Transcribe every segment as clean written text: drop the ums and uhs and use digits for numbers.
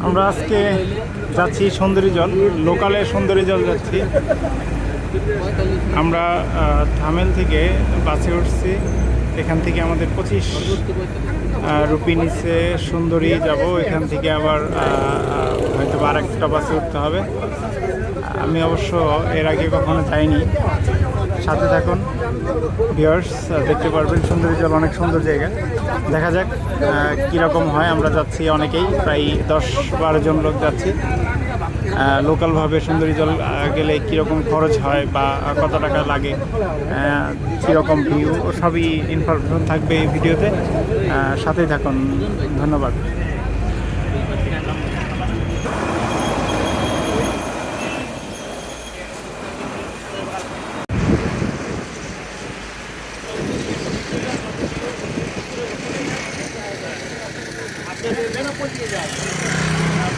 আমরা আজকে যাচ্ছি সুন্দরী জল, লোকালে সুন্দরী জল যাচ্ছি। আমরা থামেল থেকে বাসে উঠছি, এখান থেকে আমাদের 25 রুপি নিচে সুন্দরী যাব। এখান থেকে আবার হয়তো আর একটা বাসে উঠতে হবে। আমি অবশ্য এর আগে কখনো যাইনি। সাথে থাকুন ভিউয়ার্স, দেখতে পারবেন সুন্দরী জল অনেক সুন্দর জায়গা। দেখা যাক কীরকম হয়। আমরা যাচ্ছি অনেকেই, প্রায় 10-12 জন লোক যাচ্ছি। লোকালভাবে সুন্দরী জল গেলে কীরকম খরচ হয় বা কত টাকা লাগে, কীরকম ভিউ, সবই ইনফরমেশন থাকবে এই ভিডিওতে। সাথেই থাকুন, ধন্যবাদ।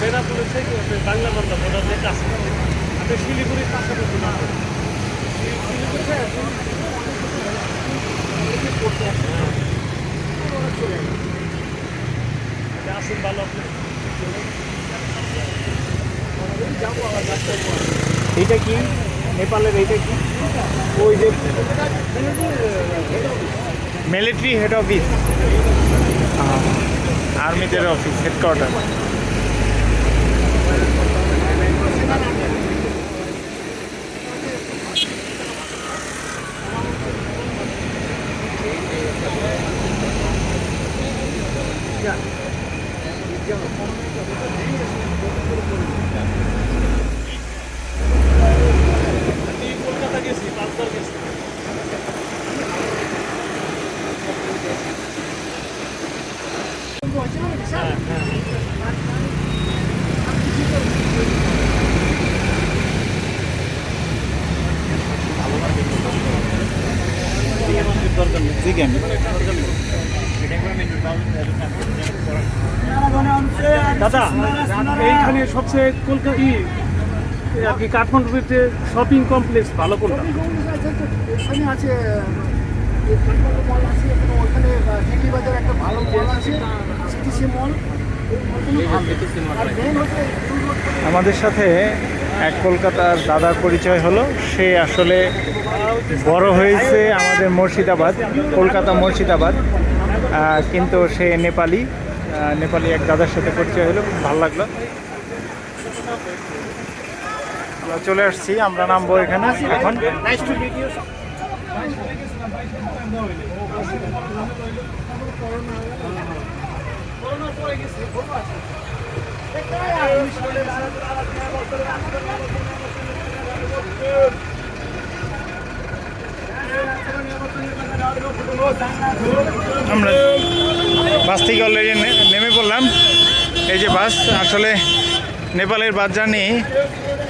বেনাপুরের থেকে বাংলা বান্ধব বর্ডারের কাছে, আপনি শিলিগুড়ির কাছাকাছি না আসুন ভালো। এইটা কি নেপালের? এইটা কি? ওই যে মিলিটারি হেড অফিস, আর্মিদের অফিস, হেডকোয়ার্টার। কলকাতা গেছি, 5 বার গেছি। চিকেন দাদা, এইখানে সবচেয়ে কলকাতা আর কি কাঠমান্ডুতে শপিং কমপ্লেক্স ভালো কোনটা? এখানে আছে মল আছে, ওখানে টিকি বাজার একটা ভালো মল আছে, সিটিসি মল। আমাদের সাথে এক কলকাতার দাদার পরিচয় হলো। সে আসলে বড় হয়েছে আমাদের মুর্শিদাবাদ, কলকাতা মুর্শিদাবাদ, কিন্তু সে নেপালি। নেপালি এক দাদার সাথে পরিচয় হলো, খুব ভালো লাগলো। আমরা চলে আসছি, আমরা নামবো এখানে এখন। আমরা বাস থেকে অলরেডি নেমে পড়লাম। এই যে বাস, আসলে নেপালের বাস জার্নি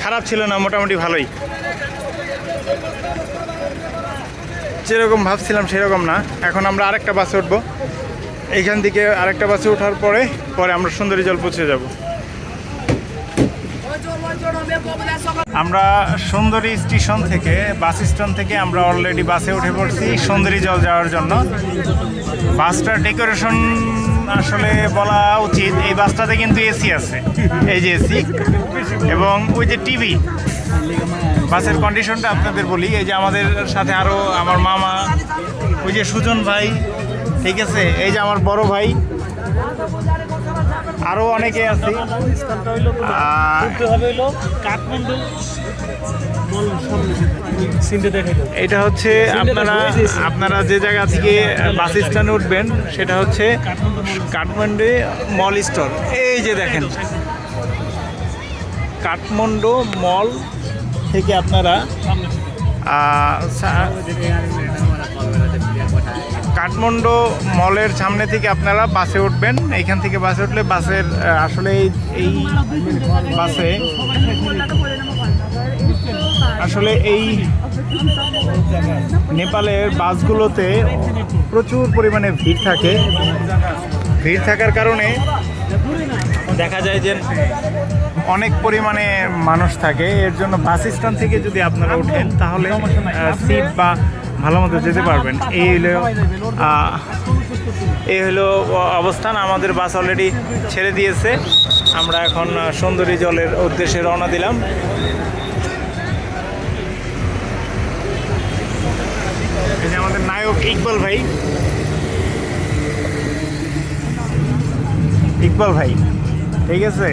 খারাপ ছিল না, মোটামুটি ভালোই। যেরকম ভাবছিলাম সেরকম না। এখন আমরা আরেকটা বাসে উঠবো। এইখান থেকে আরেকটা বাসে ওঠার পরে আমরা সুন্দরী জল পৌঁছে যাব। আমরা সুন্দরী স্টেশন থেকে, বাস স্ট্যান্ড থেকে আমরা অলরেডি বাসে উঠে পড়ছি সুন্দরী জল যাওয়ার জন্য। বাসটার ডেকোরেশন আসলে বলা উচিত, এই বাসটাতে কিন্তু এসি আছে, এই যে এসি, এবং ওই যে টিভি। বাসের কন্ডিশনটা আপনাদের বলি, এই যে আমাদের সাথে আরও আমার মামা, ওই যে সুজন ভাই, ঠিক আছে, এই যে আমার বড় ভাই, আরও অনেকে আছে। এটা হচ্ছে আপনারা যে জায়গা থেকে বাস স্ট্যান্ডে উঠবেন সেটা হচ্ছে কাঠমান্ডু মল স্টোর। এই যে দেখেন, কাঠমান্ডু মল থেকে আপনারা কাঠমান্ডু মলের সামনে থেকে আপনারা বাসে উঠবেন। এইখান থেকে বাসে উঠলে বাসের আসলে এই বাসে আসলে এই নেপালের বাসগুলোতে প্রচুর পরিমাণে ভিড় থাকে। ভিড় থাকার কারণে দেখা যায় যে অনেক পরিমাণে মানুষ থাকে। এর জন্য বাস স্ট্যান্ড থেকে যদি আপনারা ওঠেন তাহলে সিট বা ভালো মতো যেতে পারবেন। এই হলো অবস্থান। আমাদের বাস অলরেডি ছেড়ে দিয়েছে। আমরা এখন সুন্দরী জলের উদ্দেশ্যে রওনা দিলাম। এই যে আমাদের নায়ক ইকবাল ভাই, ইকবাল ভাই ঠিক আছে।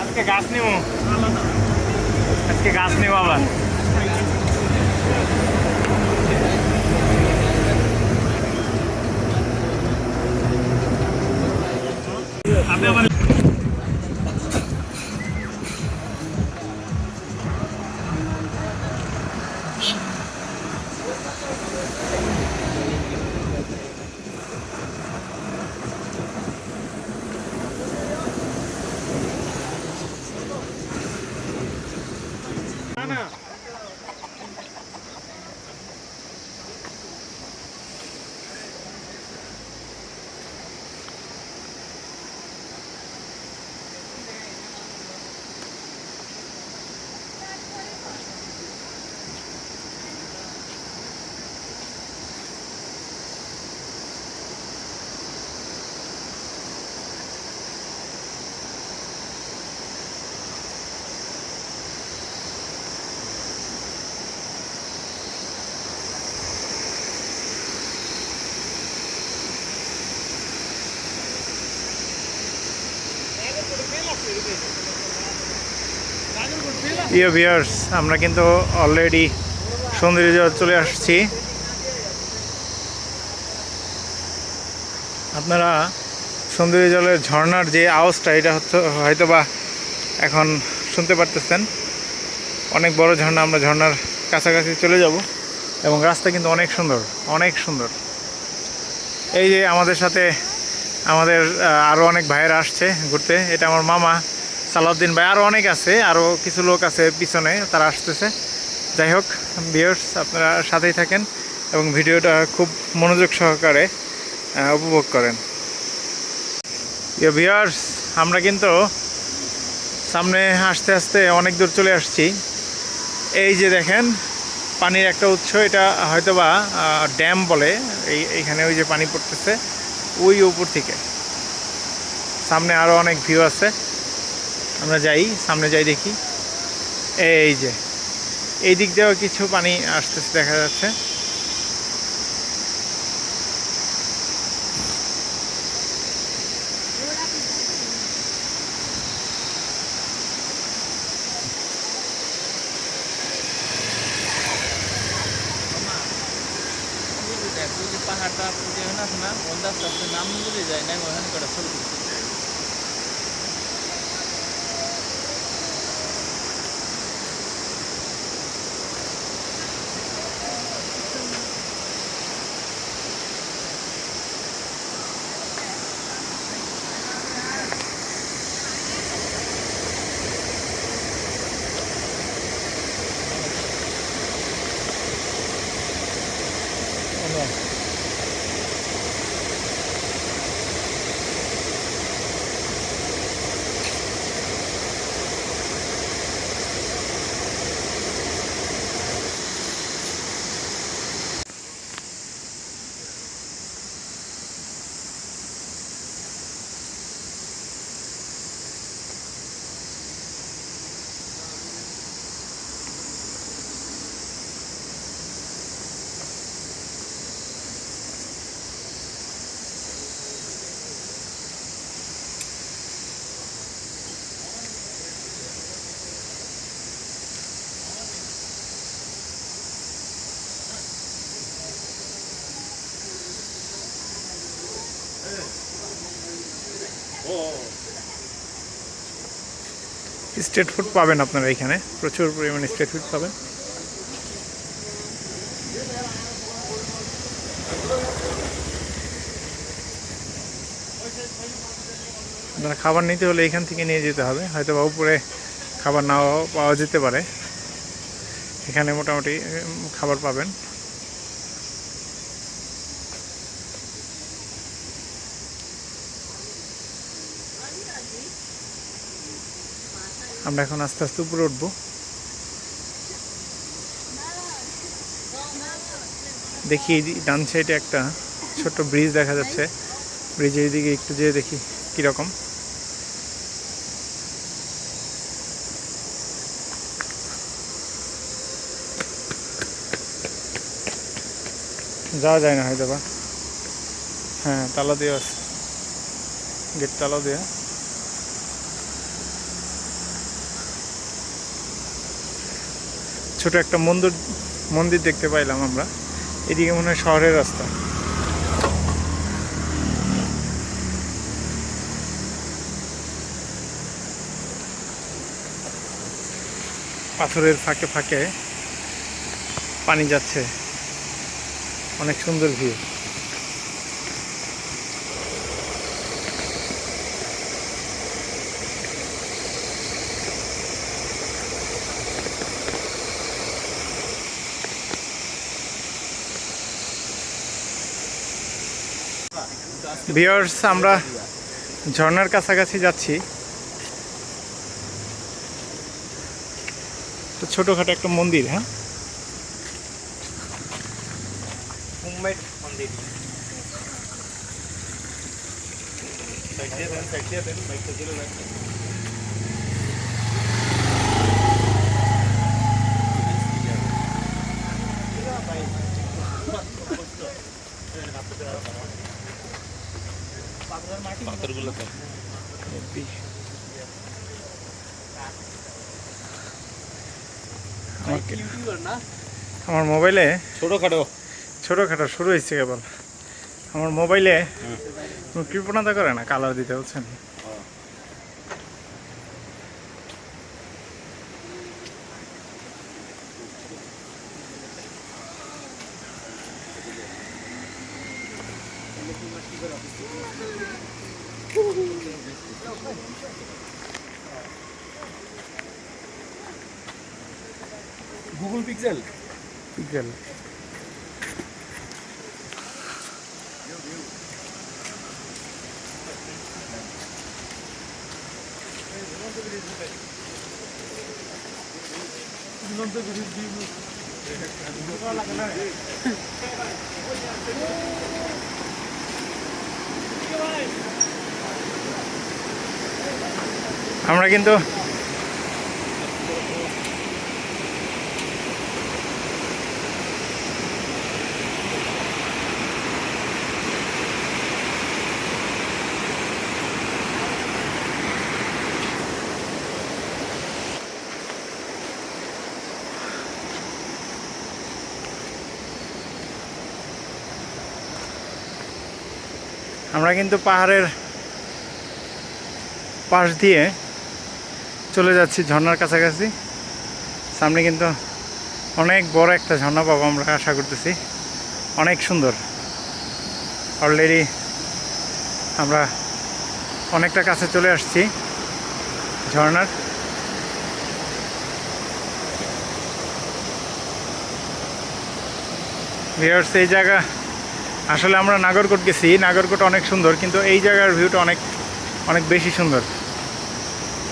আজকে গাছ নিব, আজকে গাছ নিব আবার। প্রিয় ভিউয়ার্স, আমরা কিন্তু অলরেডি সুন্দরী জল চলে আসছি। আপনারা সুন্দরী জলের ঝর্ণার যে আওয়াজটা, এটা হয়তো বা এখন শুনতে পারতেছেন। অনেক বড় ঝর্ণা। আমরা ঝর্ণার কাছাকাছি চলে যাব এবং রাস্তা কিন্তু অনেক সুন্দর, অনেক সুন্দর। এই যে আমাদের সাথে আমাদের আরও অনেক ভাইয়েরা আসছে ঘুরতে। এটা আমার মামা সালাউদ্দিন ভাই, আরও অনেক আছে, আরও কিছু লোক আছে পিছনে, তারা আসতেছে। যাই হোক ভিউয়ার্স, আপনারা সাথেই থাকেন এবং ভিডিওটা খুব মনোযোগ সহকারে উপভোগ করেন। ভিউয়ার্স, আমরা কিন্তু সামনে আস্তে আস্তে অনেক দূর চলে আসছি। এই যে দেখেন পানির একটা উৎস, এটা হয়তোবা ড্যাম বলে। এইখানে ওই যে পানি পড়তেছে ওই উপর থেকে। সামনে আরও অনেক ভিউ আছে, আমরা যাই, সামনে যাই দেখি। এই যে এই দিক দিয়েও কিছু পানি আসতেছে দেখা যাচ্ছে। পাহাড়টা আছে না, নাম বুঝে যায় না, ওখানে কটা ছবি। স্ট্রিট ফুড পাবেন আপনারা এখানে, প্রচুর পরিমাণে স্ট্রিট ফুড পাবেন। আপনারা খাবার নিতে হলে এখান থেকে নিয়ে যেতে হবে, হয়তো বা উপরে খাবার নাও পাওয়া যেতে পারে। এখানে মোটামুটি খাবার পাবেন। আমরা এখন আস্তে আস্তে উপরে উঠবো। দেখি ডান সাইডে একটা ছোট্ট ব্রিজ দেখা যাচ্ছে, ব্রিজের দিকে একটু যেয়ে দেখি কিরকম। যাওয়া যায় না হয়তো বা, হ্যাঁ তালা দেওয়া আছে, গেট তালা দেওয়া। ছোট একটা মন্দির দেখতে পাইলাম আমরা, এদিকে মনে হয় শহরের রাস্তা। পাথরের ফাঁকে ফাঁকে পানি যাচ্ছে, অনেক সুন্দর ভিউ। ভিউয়ার্স, আমরা ঝর্ণার কাছাকাছি যাচ্ছি। তো ছোটখাটো একটা মন্দির, হ্যাঁ মন্দির। আমার মোবাইলে ছোটখাটো শুরু হয়েছে কেবল। আমার মোবাইলে কৃপণতা করে না, কালার দিতে হচ্ছেন। গুগল পিক্সেল আমরা কিন্তু পাহাড়ের পাশ দিয়ে চলে যাচ্ছি ঝর্ণার কাছাকাছি। সামনে কিন্তু অনেক বড় একটা ঝর্ণা পাবো আমরা আশা করতেছি, অনেক সুন্দর। অলরেডি আমরা অনেকটা কাছে চলে আসছি ঝর্ণার। ভিউয়ার্স, এই জায়গা আসলে আমরা নাগরকোট গেছি, নাগরকোট অনেক সুন্দর, কিন্তু এই জায়গার ভিউটা অনেক অনেক বেশি সুন্দর।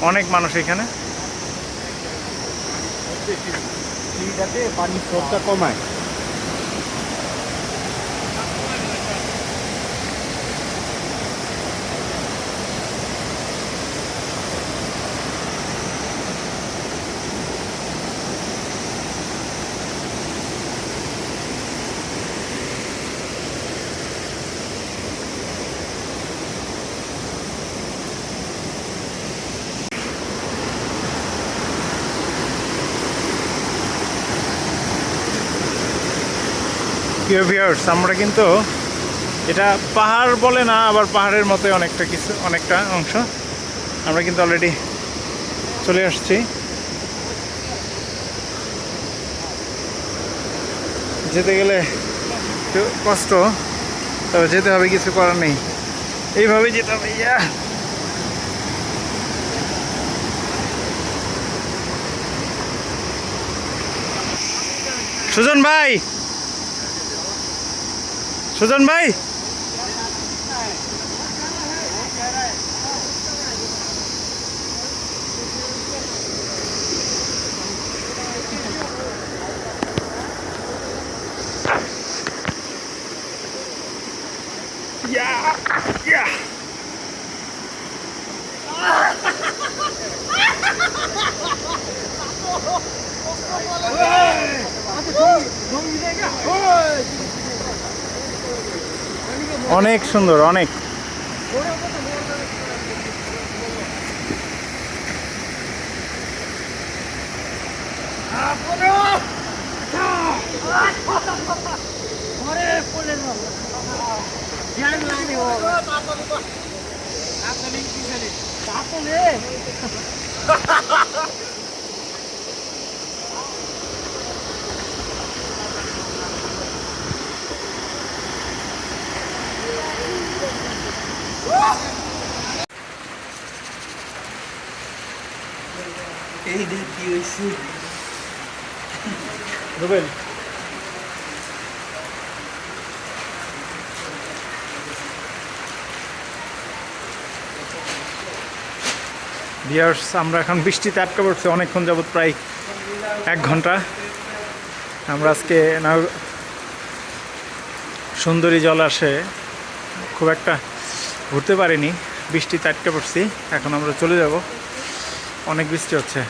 অনেক মানুষ এখানে, পানির স্রোতটা কমায়। প্রিয় ভিউয়ার্স, আমরা কিন্তু এটা পাহাড় বলে না, আবার পাহাড়ের মতোই অনেকটা অংশ। আমরা কিন্তু অলরেডি চলে আসছি। যেতে গেলে একটু কষ্ট, তবে যেতে হবে, কিছু করার নেই, এইভাবে যেতে হবে। ইয়া সুজন ভাই, সুজন ভাই, অনেক সুন্দর, অনেক। রুবেল, ভিউয়ার্স, আমরা এখন বৃষ্টিতে আটকা পড়ছি অনেকক্ষণ যাবত, প্রায় 1 ঘন্টা। আমরা আজকে না সুন্দরী জলাশয়ে খুব একটা ঘুরতে পারিনি, বৃষ্টিতে আটকা পড়ছি। এখন আমরা চলে যাব, অনেক বৃষ্টি হচ্ছে।